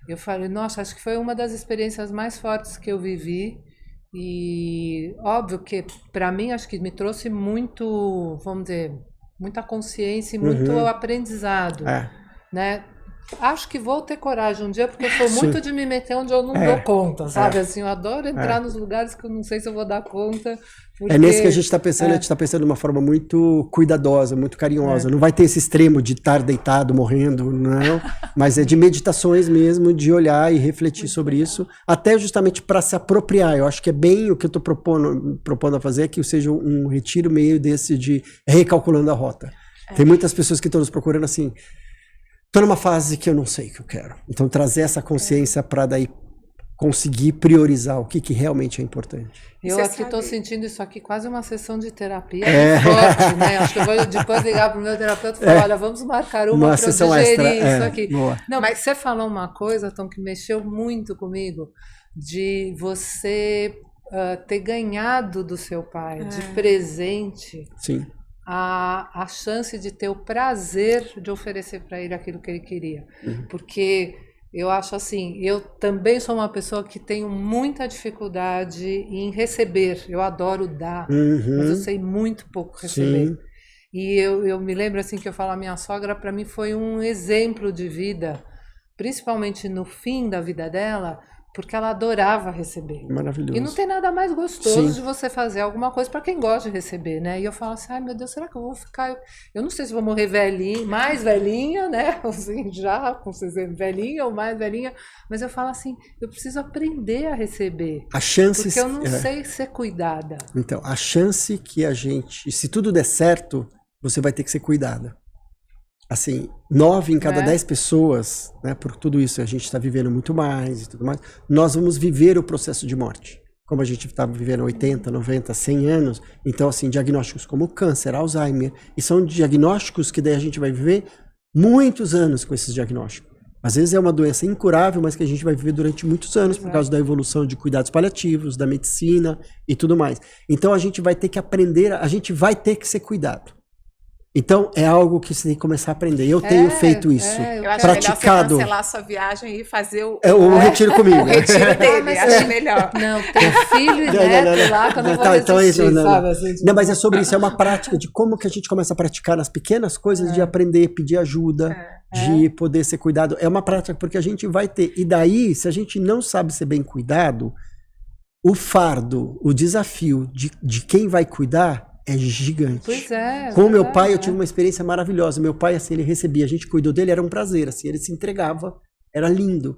eu falei, nossa, acho que foi uma das experiências mais fortes que eu vivi. E óbvio que para mim acho que me trouxe muito, vamos dizer, muita consciência e muito aprendizado, né? Acho que vou ter coragem um dia, porque eu sou muito de me meter onde eu não dou conta, sabe? Assim, eu adoro entrar nos lugares que eu não sei se eu vou dar conta. Porque... É nesse que a gente está pensando, a gente está pensando de uma forma muito cuidadosa, muito carinhosa. Não vai ter esse extremo de estar deitado, morrendo, não. Mas é de meditações mesmo, de olhar e refletir muito sobre isso, até justamente para se apropriar. Eu acho que é bem o que eu estou propondo a fazer, é que seja um retiro meio desse de recalculando a rota. Tem muitas pessoas que estão nos procurando assim, estou numa fase que eu não sei o que eu quero. Então trazer essa consciência para daí conseguir priorizar o que realmente é importante. Eu aqui estou sentindo isso aqui quase uma sessão de terapia forte, né? Acho que eu vou depois ligar para o meu terapeuta e falar, olha, vamos marcar uma para eu digerir isso aqui. Boa. Não, mas você falou uma coisa, Tom, que mexeu muito comigo, de você ter ganhado do seu pai, de presente, Sim. a chance de ter o prazer de oferecer para ele aquilo que ele queria. Porque... eu acho assim, eu também sou uma pessoa que tenho muita dificuldade em receber. Eu adoro dar, mas eu sei muito pouco receber. Sim. E eu me lembro assim que eu falo, a minha sogra para mim foi um exemplo de vida, principalmente no fim da vida dela, porque ela adorava receber. Maravilhoso. E não tem nada mais gostoso de você fazer alguma coisa para quem gosta de receber, né? E eu falo assim, ai meu Deus, será que eu vou ficar... Eu não sei se vou morrer velhinha, mais velhinha, né? Assim, já, com certeza, velhinha ou mais velhinha. Mas eu falo assim, eu preciso aprender a receber. A chance... Porque eu não sei ser cuidada. Então, a chance que a gente... Se tudo der certo, você vai ter que ser cuidada. Assim, 9 em cada 10 pessoas, né, por tudo isso a gente está vivendo muito mais e tudo mais, nós vamos viver o processo de morte. Como a gente está vivendo 80, 90, 100 anos, então assim, diagnósticos como câncer, Alzheimer, e são diagnósticos que daí a gente vai viver muitos anos com esses diagnósticos. Às vezes é uma doença incurável, mas que a gente vai viver durante muitos anos por causa da evolução de cuidados paliativos, da medicina e tudo mais. Então a gente vai ter que aprender, a gente vai ter que ser cuidado. Então, é algo que você tem que começar a aprender. Eu tenho feito isso. Eu acho praticado. Melhor você cancelar a sua viagem e fazer o retiro comigo. O retiro dele, acho melhor. Não, tem filho e neto lá que eu não vou resistir, sabe? Assim, não, mas é sobre isso, é uma prática de como que a gente começa a praticar nas pequenas coisas, de aprender, pedir ajuda, de poder ser cuidado. É uma prática porque a gente vai ter. E daí, se a gente não sabe ser bem cuidado, o fardo, o desafio de quem vai cuidar é gigante. Pois é. Com meu pai, eu tive uma experiência maravilhosa. Meu pai, assim, ele recebia, a gente cuidou dele, era um prazer, assim, ele se entregava, era lindo.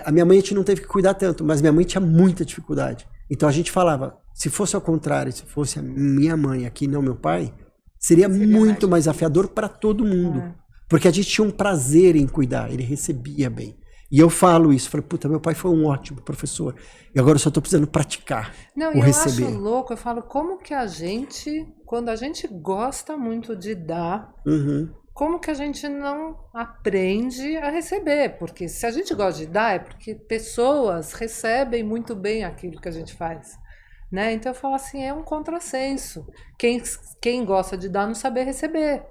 A minha mãe, a gente não teve que cuidar tanto, mas minha mãe tinha muita dificuldade. Então a gente falava, se fosse ao contrário, se fosse a minha mãe aqui, não meu pai, seria muito mais desafiador para todo mundo. Porque a gente tinha um prazer em cuidar, ele recebia bem. E eu falo isso, falei, puta, meu pai foi um ótimo professor. E agora eu só tô precisando praticar o receber. Eu acho louco, eu falo, como que a gente, quando a gente gosta muito de dar, como que a gente não aprende a receber? Porque se a gente gosta de dar, é porque pessoas recebem muito bem aquilo que a gente faz. Né? Então eu falo assim, é um contrassenso. Quem gosta de dar não saber receber.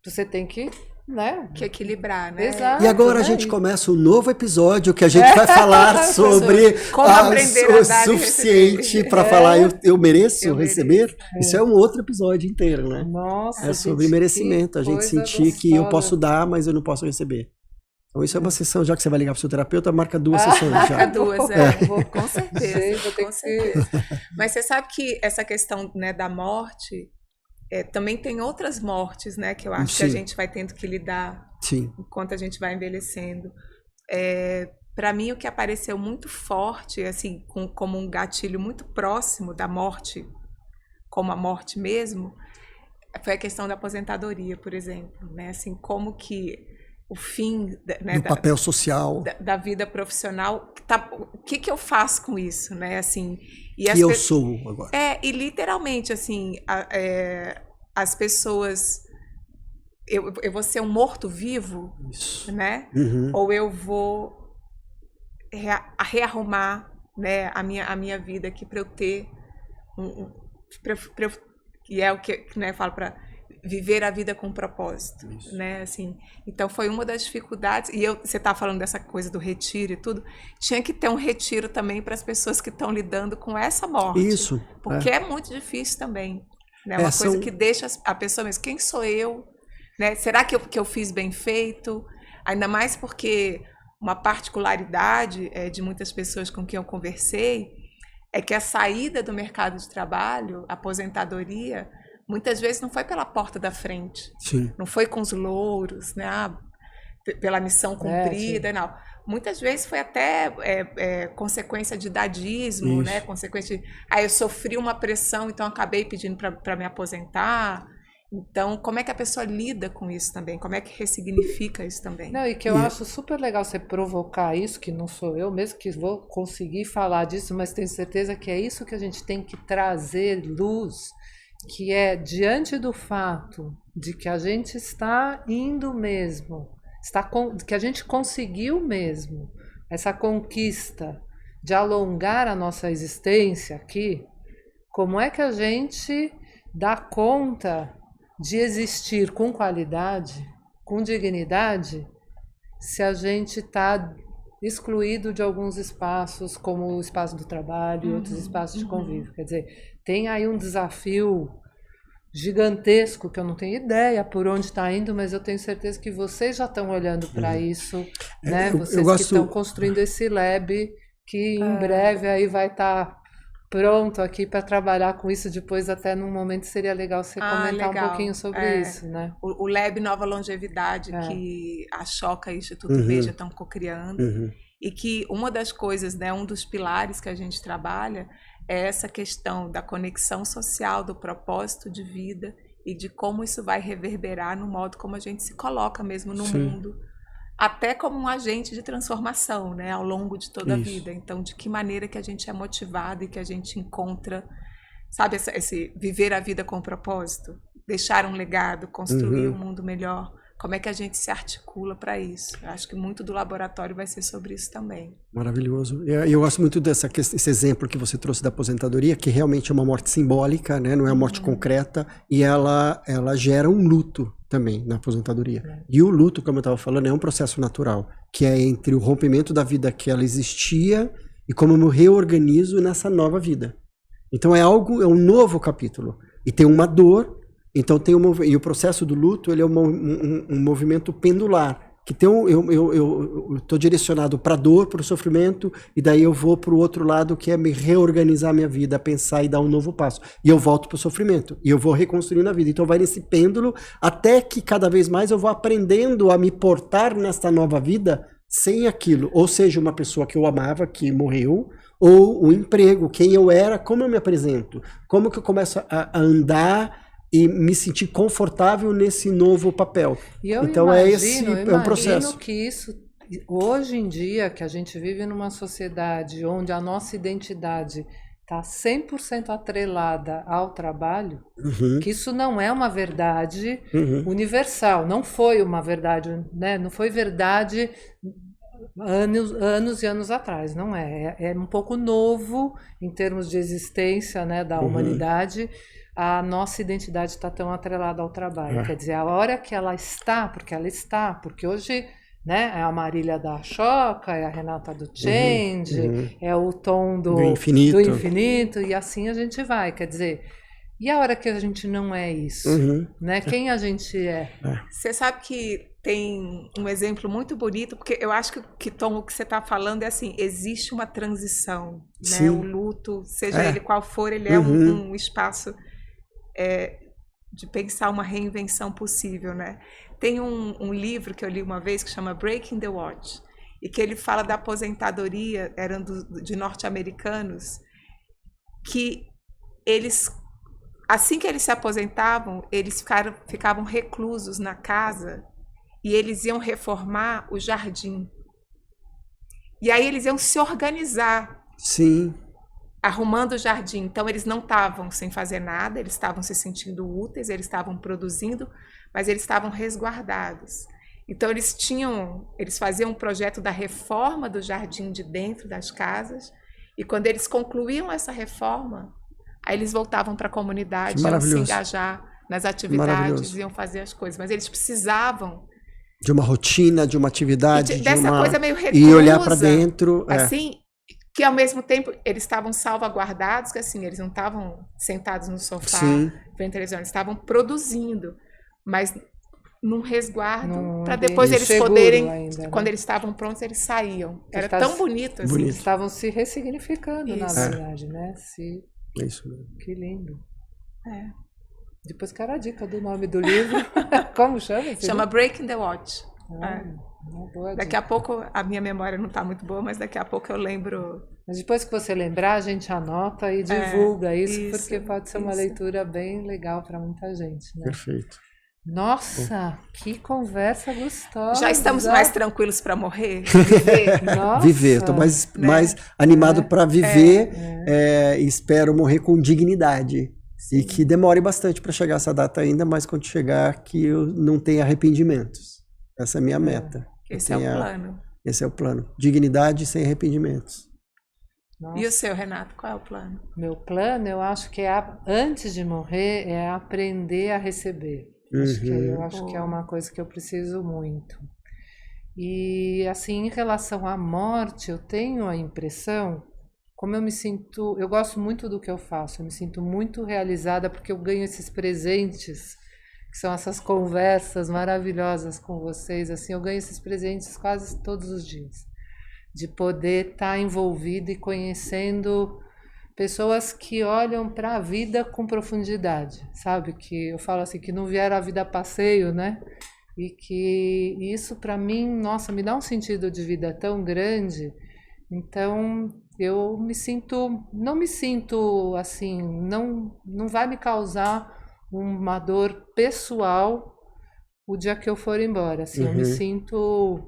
Você tem que... né? Que equilibrar, né? Exato, e agora a gente começa um novo episódio que a gente vai falar sobre como aprender a dar o suficiente para falar eu mereço receber. Isso é um outro episódio inteiro, né? Nossa, é sobre merecimento, a gente sentir gostosa. Que eu posso dar, mas eu não posso receber. Então isso é uma sessão, já que você vai ligar para o seu terapeuta, marca 2 sessões. Marca 2, com certeza, com certeza. Mas você sabe que essa questão, né, da morte... também tem outras mortes, né, que eu acho que a gente vai tendo que lidar enquanto a gente vai envelhecendo. Para mim, o que apareceu muito forte, assim, como um gatilho muito próximo da morte, como a morte mesmo, foi a questão da aposentadoria, por exemplo, né, assim, como que o fim, né, do papel social. Da vida profissional. O que eu faço com isso, né? Assim, que eu sou agora. E literalmente, assim, as pessoas... Eu vou ser um morto-vivo, né? Ou eu vou rearrumar, né, a minha vida aqui para eu ter que é o que, né, eu falo, para viver a vida com propósito, né, assim. Então foi uma das dificuldades, e você está falando dessa coisa do retiro e tudo, tinha que ter um retiro também para as pessoas que estão lidando com essa morte. Isso. Porque é muito difícil também, né, uma coisa que deixa a pessoa mesmo, quem sou eu, né, será que eu fiz bem feito? Ainda mais porque uma particularidade de muitas pessoas com quem eu conversei é que a saída do mercado de trabalho, a aposentadoria, muitas vezes não foi pela porta da frente. Sim. Não foi com os louros, né? Pela missão cumprida, não. Muitas vezes foi até consequência de dadismo, né? Consequência de... eu sofri uma pressão, então acabei pedindo para me aposentar. Então, como é que a pessoa lida com isso também? Como é que ressignifica isso também? Não, e que eu acho super legal você provocar isso, que não sou eu mesmo que vou conseguir falar disso, mas tenho certeza que é isso que a gente tem que trazer luz, que é diante do fato de que a gente está indo mesmo, que a gente conseguiu mesmo essa conquista de alongar a nossa existência aqui, como é que a gente dá conta de existir com qualidade, com dignidade, se a gente está excluído de alguns espaços, como o espaço do trabalho e outros espaços de convívio. Quer dizer, tem aí um desafio gigantesco que eu não tenho ideia por onde está indo, mas eu tenho certeza que vocês já estão olhando para isso, né? Vocês que estão construindo esse lab que em breve aí vai estar pronto aqui para trabalhar com isso depois, até num momento seria legal você comentar um pouquinho sobre isso, né? O Lab Nova Longevidade, que a Choca e o Instituto Beja estão co-criando, e que uma das coisas, né, um dos pilares que a gente trabalha é essa questão da conexão social, do propósito de vida e de como isso vai reverberar no modo como a gente se coloca mesmo no mundo, até como um agente de transformação, né, ao longo de toda a vida. Então, de que maneira que a gente é motivado e que a gente encontra, sabe, esse viver a vida com propósito, deixar um legado, construir um mundo melhor. Como é que a gente se articula para isso? Eu acho que muito do laboratório vai ser sobre isso também. Maravilhoso. Eu gosto muito desse exemplo que você trouxe da aposentadoria, que realmente é uma morte simbólica, né? Não é uma morte concreta, e ela gera um luto também na aposentadoria. E o luto, como eu estava falando, é um processo natural, que é entre o rompimento da vida que ela existia e como eu me reorganizo nessa nova vida. Então é um novo capítulo. E tem uma dor. Então e o processo do luto, ele é um movimento pendular, que eu estou direcionado para a dor, para o sofrimento, e daí eu vou para o outro lado, que é me reorganizar a minha vida, pensar e dar um novo passo. E eu volto para o sofrimento, e eu vou reconstruindo a vida. Então vai nesse pêndulo, até que cada vez mais eu vou aprendendo a me portar nesta nova vida sem aquilo. Ou seja, uma pessoa que eu amava, que morreu, ou o emprego, quem eu era, como eu me apresento, como que eu começo a andar e me sentir confortável nesse novo papel. Então é um processo. Eu imagino que isso, hoje em dia, que a gente vive numa sociedade onde a nossa identidade está 100% atrelada ao trabalho, que isso não é uma verdade universal, não foi uma verdade, né? Não foi verdade anos e anos atrás, não é? É um pouco novo em termos de existência, né, da humanidade. A nossa identidade está tão atrelada ao trabalho. Quer dizer, a hora que ela está, porque hoje, né, é a Marília da Choca, é a Renata do Change, é o Tom do infinito, e assim a gente vai. Quer dizer, e a hora que a gente não é isso? Né? Quem a gente é? Você sabe que tem um exemplo muito bonito, porque eu acho que Tom, o que você está falando é assim, existe uma transição, né? O luto, seja ele qual for, ele é um espaço de pensar uma reinvenção possível, né? Tem um livro que eu li uma vez que chama Breaking the Watch, e que ele fala da aposentadoria, eram de norte-americanos, que eles, assim que eles se aposentavam, eles ficavam reclusos na casa e eles iam reformar o jardim. E aí eles iam se organizar. Sim. Arrumando o jardim. Então, eles não estavam sem fazer nada, eles estavam se sentindo úteis, eles estavam produzindo, mas eles estavam resguardados. Então, eles faziam um projeto da reforma do jardim de dentro das casas, e quando eles concluíam essa reforma, aí eles voltavam para a comunidade, iam se engajar nas atividades, iam fazer as coisas. Mas eles precisavam de uma rotina, de uma atividade, dessa coisa meio reclusa, e olhar para dentro. Assim, que ao mesmo tempo eles estavam salvaguardados, que assim, eles não estavam sentados no sofá vendo televisão, eles estavam produzindo, mas num resguardo, para depois eles poderem, ainda, né? Quando eles estavam prontos, eles saíam. Era tão bonito assim. Eles estavam se ressignificando, na verdade, né? É isso mesmo. Que lindo. Depois quero a dica do nome do livro. Como chama? Chama Breaking the Watch. Daqui a pouco, a minha memória não está muito boa, mas daqui a pouco eu lembro. Mas depois que você lembrar, a gente anota e divulga isso, porque pode ser uma leitura bem legal para muita gente, né? Perfeito. Nossa, que conversa gostosa. Já estamos mais tranquilos para morrer? Viver. Nossa, viver. Estou mais animado para viver e espero morrer com dignidade. Sim. E que demore bastante para chegar essa data ainda, mas quando chegar que eu não tenha arrependimentos. Essa é a minha meta. Esse é o plano. Esse é o plano. Dignidade sem arrependimentos. Nossa. E o seu, Renato, qual é o plano? Meu plano, eu acho que antes de morrer, é aprender a receber. Eu acho que é uma coisa que eu preciso muito. E assim, em relação à morte, eu tenho a impressão, como eu me sinto, eu gosto muito do que eu faço, eu me sinto muito realizada porque eu ganho esses presentes, que são essas conversas maravilhosas com vocês, assim, eu ganho esses presentes quase todos os dias, de poder estar envolvido e conhecendo pessoas que olham para a vida com profundidade, sabe? Que eu falo assim, que não vieram a vida a passeio, né? E que isso para mim, nossa, me dá um sentido de vida tão grande. Então, eu não me sinto assim, não vai me causar uma dor pessoal o dia que eu for embora, assim, eu me sinto,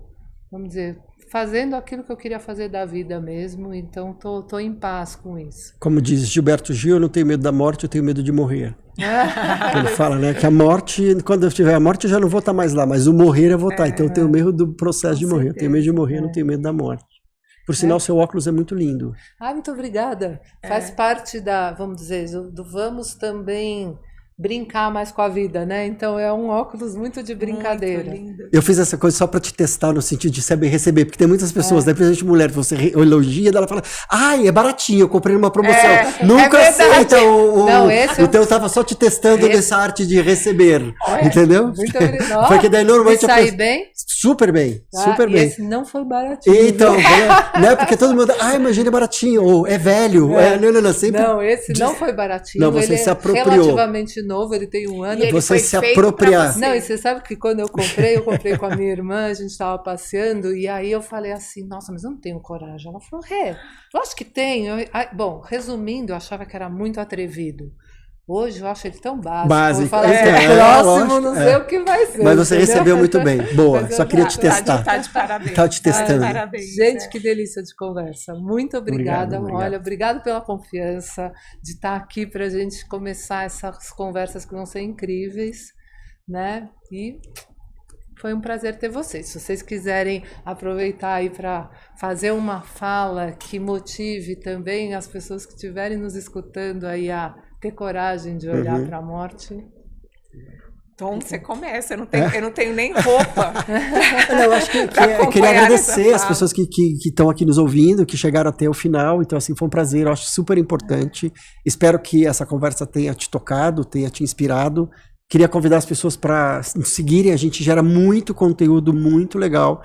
vamos dizer, fazendo aquilo que eu queria fazer da vida mesmo, então tô em paz com isso. Como diz Gilberto Gil, eu não tenho medo da morte, eu tenho medo de morrer. Ele fala, né, que a morte, quando eu tiver a morte, eu já não vou estar mais lá, mas o morrer eu vou estar, então eu tenho medo do processo de morrer, eu tenho medo de morrer, eu não tenho medo da morte. Por sinal, seu óculos é muito lindo. Muito obrigada. Faz parte vamos dizer, vamos também brincar mais com a vida, né? Então é um óculos muito de brincadeira. Muito lindo. Eu fiz essa coisa só para te testar no sentido de saber receber, porque tem muitas pessoas, né, principalmente mulher, você elogia, ela fala, é baratinho, eu comprei numa promoção. Nunca aceita o teu tava só te testando nessa arte de receber, entendeu? Muito obrigado. Porque daí normalmente saí bem? Super bem, super bem. Esse não foi baratinho. Então, né, porque todo mundo, imagina é baratinho, ou é velho, não, sempre. Não, esse não foi baratinho. Não, você ele se apropriou. Relativamente novo, ele tem 1 ano. E você se apropriar. Não, e você sabe que quando eu comprei com a minha irmã, a gente estava passeando, e aí eu falei assim, nossa, mas eu não tenho coragem. Ela falou, lógico que tenho. Bom, resumindo, eu achava que era muito atrevido. Hoje eu acho ele tão básico. Vou falar próximo, não sei o que vai ser. Mas você recebeu muito bem. Boa, só queria te testar. Tá de parabéns. Tá te testando. Parabéns, gente, que delícia de conversa. Muito obrigada. Olha, obrigado pela confiança de estar aqui para a gente começar essas conversas que vão ser incríveis, né? E foi um prazer ter vocês. Se vocês quiserem aproveitar aí para fazer uma fala que motive também as pessoas que estiverem nos escutando aí a ter coragem de olhar para a morte. Tom, você começa, eu não tenho nem roupa. Eu acho que eu queria agradecer as pessoas que estão aqui nos ouvindo, que chegaram até o final. Então, assim, foi um prazer, eu acho super importante. Espero que essa conversa tenha te tocado, tenha te inspirado. Queria convidar as pessoas para seguirem, a gente gera muito conteúdo muito legal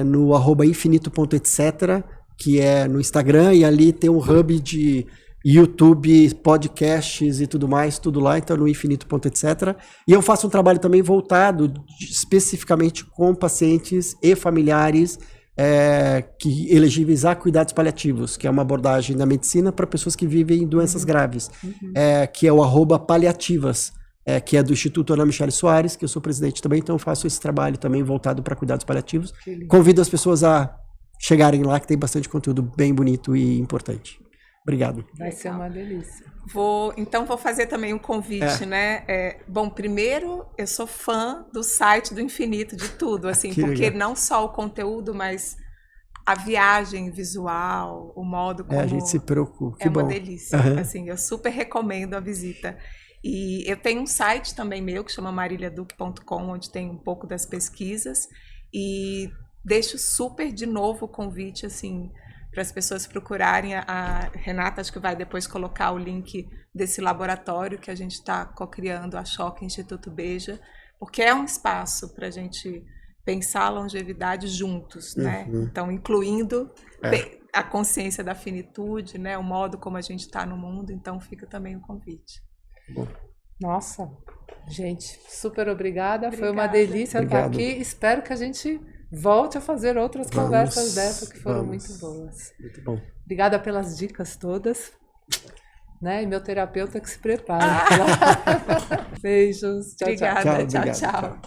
no @infinito.etc, que é no Instagram, e ali tem um hub de YouTube, podcasts e tudo mais, tudo lá, então no infinito.etc. E eu faço um trabalho também voltado especificamente com pacientes e familiares elegíveis a cuidados paliativos, que é uma abordagem da medicina para pessoas que vivem doenças graves, que é o @paliativas. que é do Instituto Ana Michele Soares, que eu sou presidente também, então eu faço esse trabalho também voltado para cuidados paliativos. Convido as pessoas a chegarem lá, que tem bastante conteúdo bem bonito e importante. Obrigado. Vai ser uma delícia. Então vou fazer também um convite, né? Bom, primeiro, eu sou fã do site do Infinito, de tudo, assim, porque legal. não só o conteúdo, mas a viagem visual, o modo como... A gente se preocupa. É uma delícia, assim, eu super recomendo a visita. E eu tenho um site também meu, que chama marilhaduque.com, onde tem um pouco das pesquisas, e deixo super de novo o convite, assim, para as pessoas procurarem. A Renata, acho que vai depois colocar o link desse laboratório que a gente está co-criando, a Choca Instituto Beja, porque é um espaço para a gente pensar a longevidade juntos, né? Então, incluindo a consciência da finitude, né? O modo como a gente está no mundo. Então, fica também o convite. Bom. Nossa, gente, super obrigada. Foi uma delícia estar aqui. Espero que a gente volte a fazer outras conversas dessas que foram muito boas. Muito bom. Obrigada pelas dicas todas. Né? E meu terapeuta que se prepare. Beijos. Obrigada. Tchau. Tchau.